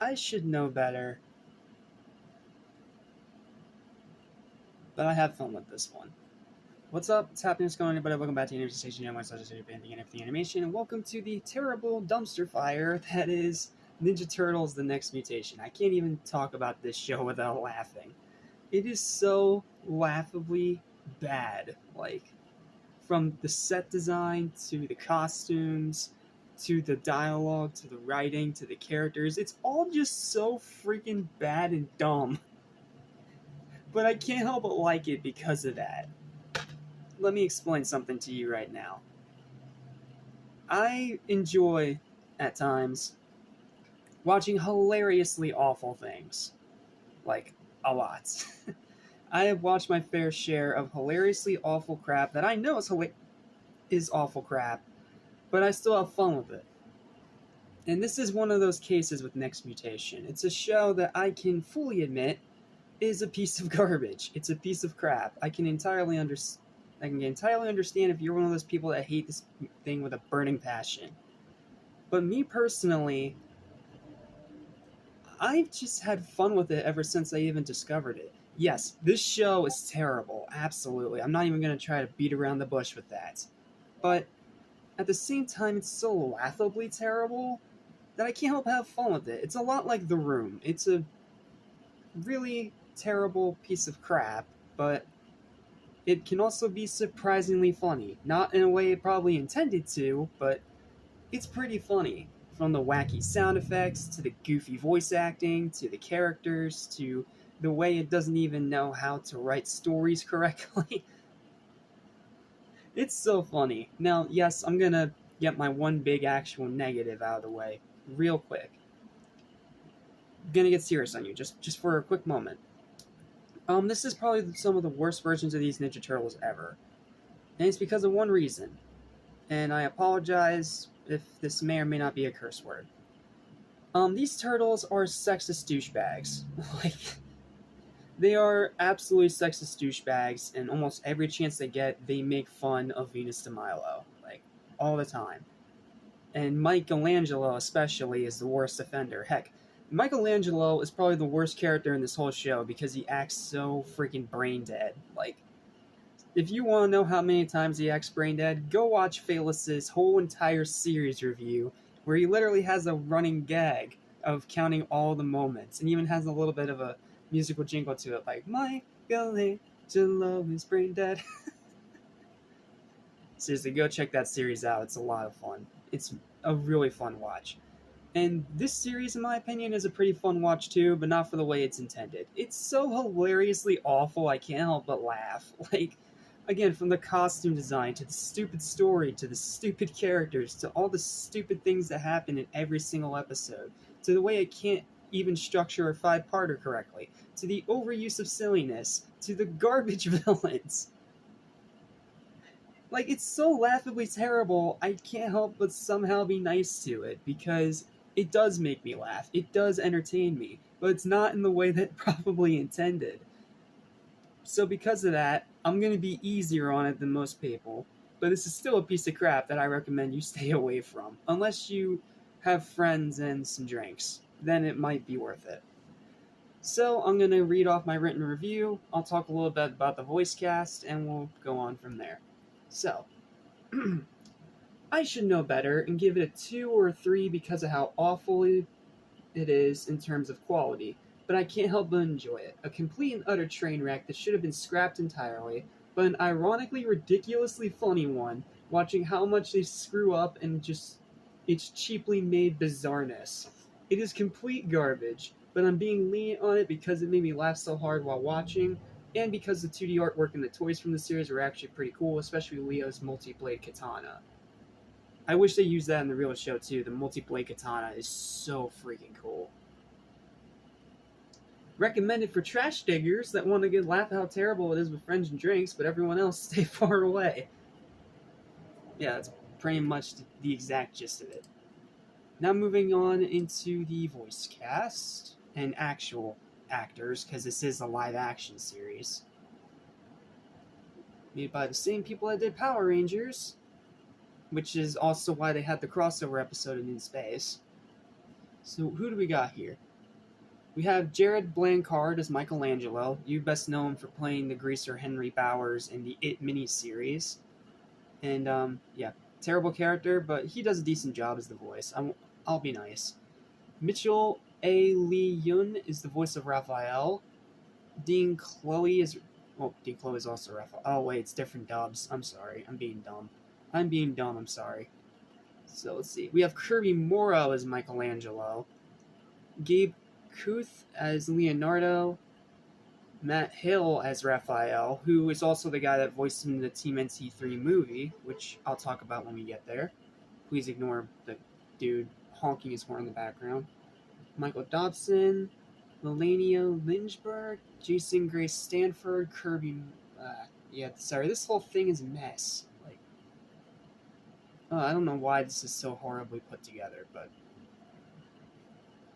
I should know better, but I have fun with this one. What's up? What's happening? What's going on, everybody? Welcome back to the Animation Station. I'm myself, anything and everything animation, and welcome to the terrible dumpster fire that is Ninja Turtles: The Next Mutation. I can't even talk about this show without laughing. It is so laughably bad. Like, from the set design to the costumes to the dialogue to the writing to the characters, it's all just so freaking bad and dumb. But I can't help but like it because of that. Let me explain something to you right now. I enjoy, at times, watching hilariously awful things. Like, a lot. I have watched my fair share of hilariously awful crap that I know is awful crap, but I still have fun with it. And this is one of those cases with Next Mutation. It's a show that I can fully admit is a piece of garbage. It's a piece of crap. I can entirely understand if you're one of those people that hate this thing with a burning passion. But me personally, I've just had fun with it ever since I even discovered it. Yes, this show is terrible, absolutely. I'm not even going to try to beat around the bush with that. But at the same time, it's so laughably terrible that I can't help but have fun with it. It's a lot like The Room. It's a really terrible piece of crap, but it can also be surprisingly funny. Not in a way it probably intended to, but it's pretty funny. From the wacky sound effects, to the goofy voice acting, to the characters, to the way it doesn't even know how to write stories correctly. It's so funny. Now, yes, I'm gonna get my one big actual negative out of the way real quick. I'm gonna get serious on you, just for a quick moment. This is probably some of the worst versions of these Ninja Turtles ever. And it's because of one reason. And I apologize if this may or may not be a curse word. These turtles are sexist douchebags. Like, they are absolutely sexist douchebags, and almost every chance they get, they make fun of Venus de Milo. Like, all the time. And Michelangelo, especially, is the worst offender. Heck, Michelangelo is probably the worst character in this whole show because he acts so freaking brain dead. Like, if you want to know how many times he acts brain dead, go watch Phalus's whole entire series review, where he literally has a running gag of counting all the moments, and even has a little bit of a musical jingle to it, like, Michelangelo is brain dead. Seriously, go check that series out. It's a lot of fun. It's a really fun watch. And this series, in my opinion, is a pretty fun watch too, but not for the way it's intended. It's so hilariously awful, I can't help but laugh. Like, again, from the costume design, to the stupid story, to the stupid characters, to all the stupid things that happen in every single episode, to the way it can't even structure a five-parter correctly, to the overuse of silliness, to the garbage villains. Like, it's so laughably terrible, I can't help but somehow be nice to it, because it does make me laugh. It does entertain me, but it's not in the way that probably intended. So because of that, I'm going to be easier on it than most people, but this is still a piece of crap that I recommend you stay away from, unless you have friends and some drinks. Then it might be worth it. So I'm going to read off my written review, I'll talk a little bit about the voice cast, and we'll go on from there. So, I should know better and give it a 2 or a 3 because of how awful it is in terms of quality, but I can't help but enjoy it. A complete and utter train wreck that should have been scrapped entirely, but an ironically ridiculously funny one, watching how much they screw up and just its cheaply made bizarreness. It is complete garbage, but I'm being lenient on it because it made me laugh so hard while watching, and because the 2D artwork and the toys from the series were actually pretty cool, especially Leo's multi-blade katana. I wish they used that in the real show too. The multi-blade katana is so freaking cool. Recommended for trash diggers that want to get laugh at how terrible it is with friends and drinks, but everyone else stay far away. Yeah, that's pretty much the exact gist of it. Now moving on into the voice cast and actual actors, because this is a live action series. Made by the same people that did Power Rangers, which is also why they had the crossover episode in Space. So who do we got here? We have Jared Blancard as Michelangelo. You best know him for playing the greaser Henry Bowers in the It miniseries. And yeah, terrible character, but he does a decent job as the voice. I'll be nice. Mitchell A. Lee Yun is the voice of Raphael. Dean Chloe is. Well, Dean Chloe is also Raphael. Oh, wait, it's different dubs. I'm sorry. I'm being dumb. I'm sorry. So let's see. We have Kirby Morrow as Michelangelo. Gabe Kuth as Leonardo. Matt Hill as Raphael, who is also the guy that voiced him in the Team NT3 movie, which I'll talk about when we get there. Please ignore the dude honking his horn in the background. Michael Dobson, Melania Lynchburg, Jason Grace Stanford, Kirby. Sorry, this whole thing is a mess. Like, I don't know why this is so horribly put together, but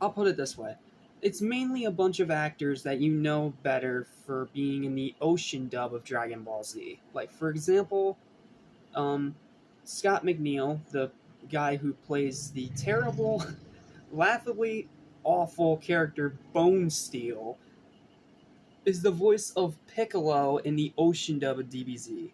I'll put it this way. It's mainly a bunch of actors that you know better for being in the Ocean dub of Dragon Ball Z. Like, for example, Scott McNeil, the guy who plays the terrible, laughably awful character Bone Steel, is the voice of Piccolo in the Ocean dub of DBZ.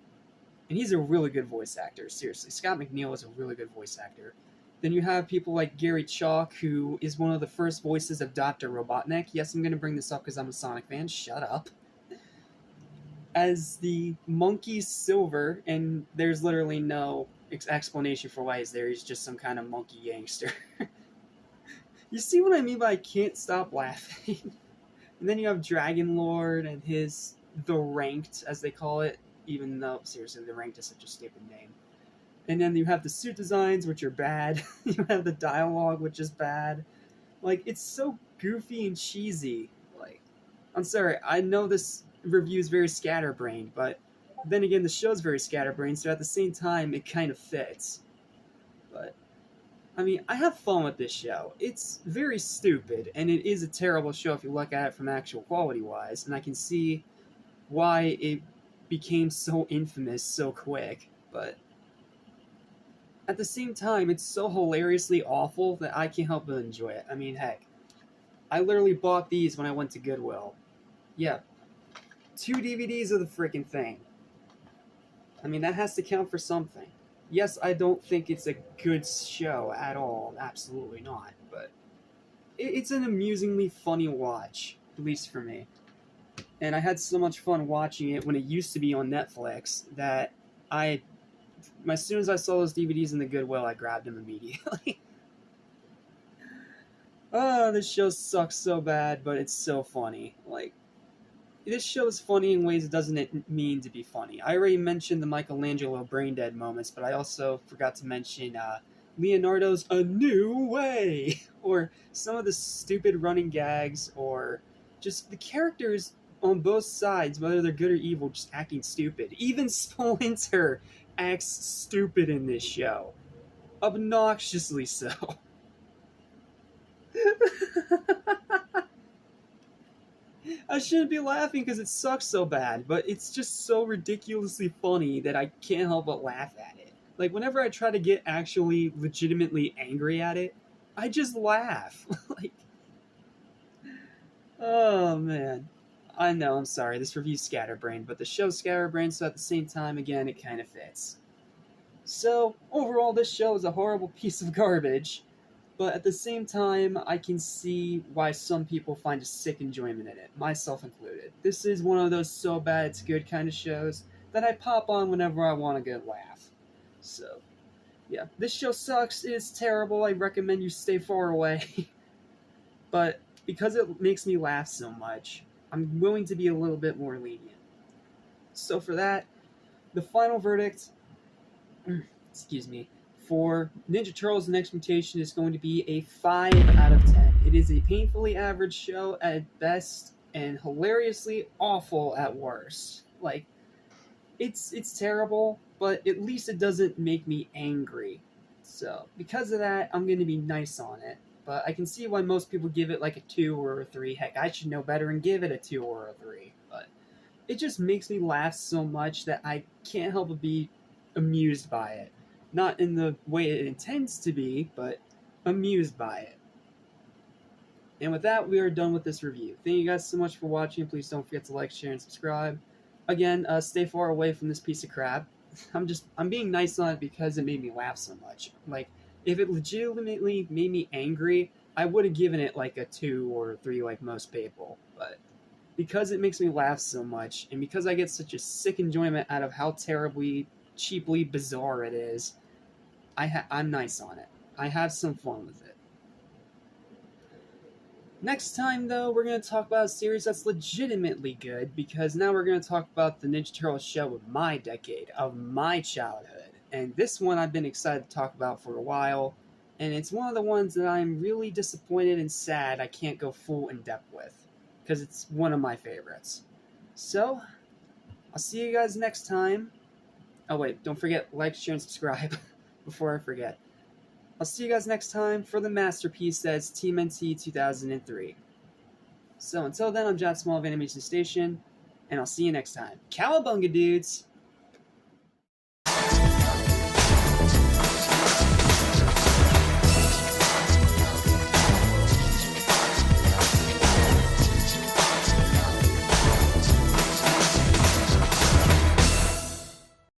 And he's a really good voice actor, seriously. Scott McNeil is a really good voice actor. Then you have people like Gary Chalk, who is one of the first voices of Dr. Robotnik. Yes, I'm going to bring this up because I'm a Sonic fan. Shut up. As the Monkey Silver, and there's literally no explanation for why he's there. He's just some kind of monkey gangster. You see what I mean by I can't stop laughing? And then you have Dragon Lord and his The Ranked, as they call it. Even though, seriously, The Ranked is such a stupid name. And then you have the suit designs, which are bad. You have the dialogue, which is bad. Like, it's so goofy and cheesy. Like, I'm sorry, I know this review is very scatterbrained, but then again, the show's very scatterbrained, so at the same time, it kind of fits. But, I mean, I have fun with this show. It's very stupid, and it is a terrible show if you look at it from actual quality-wise, and I can see why it became so infamous so quick, but at the same time, it's so hilariously awful that I can't help but enjoy it. I mean, heck, I literally bought these when I went to Goodwill. Yeah, 2 DVDs of the freaking thing. I mean, that has to count for something. Yes, I don't think it's a good show at all. Absolutely not. But it's an amusingly funny watch, at least for me. And I had so much fun watching it when it used to be on Netflix that as soon as I saw those DVDs in the Goodwill, I grabbed them immediately. Oh, this show sucks so bad, but it's so funny. Like, this show is funny in ways it doesn't mean to be funny. I already mentioned the Michelangelo brain dead moments, but I also forgot to mention Leonardo's A New Way, or some of the stupid running gags, or just the characters on both sides, whether they're good or evil, just acting stupid. Even Splinter acts stupid in this show. Obnoxiously so. I shouldn't be laughing because it sucks so bad, but it's just so ridiculously funny that I can't help but laugh at it. Like, whenever I try to get actually legitimately angry at it, I just laugh. Like, oh man. I know, I'm sorry, this review's scatterbrained, but the show's scatterbrained, so at the same time, again, it kind of fits. So, overall, this show is a horrible piece of garbage, but at the same time, I can see why some people find a sick enjoyment in it, myself included. This is one of those so bad it's good kind of shows that I pop on whenever I want a good laugh. So, yeah, this show sucks, it's terrible, I recommend you stay far away. But because it makes me laugh so much, I'm willing to be a little bit more lenient. So for that, the final verdict, excuse me, for Ninja Turtles The Next Mutation is going to be a 5 out of 10. It is a painfully average show at best and hilariously awful at worst. Like, it's terrible, but at least it doesn't make me angry. So because of that, I'm going to be nice on it. But I can see why most people give it like a 2 or a 3. Heck, I should know better and give it a 2 or a 3. But it just makes me laugh so much that I can't help but be amused by it. Not in the way it intends to be, but amused by it. And with that, we are done with this review. Thank you guys so much for watching. Please don't forget to like, share, and subscribe. Again, stay far away from this piece of crap. I'm being nice on it because it made me laugh so much. Like, if it legitimately made me angry, I would have given it like a 2 or 3 like most people. But because it makes me laugh so much, and because I get such a sick enjoyment out of how terribly, cheaply bizarre it is, I'm nice on it. I have some fun with it. Next time, though, we're going to talk about a series that's legitimately good, because now we're going to talk about the Ninja Turtles show of my decade, of my childhood. And this one I've been excited to talk about for a while, and it's one of the ones that I'm really disappointed and sad I can't go full in depth with, because it's one of my favorites. So, I'll see you guys next time. Oh wait, don't forget, like, share, and subscribe before I forget. I'll see you guys next time for the masterpiece that's Team NT 2003. So until then, I'm John Small of Animation Station, and I'll see you next time. Cowabunga, dudes!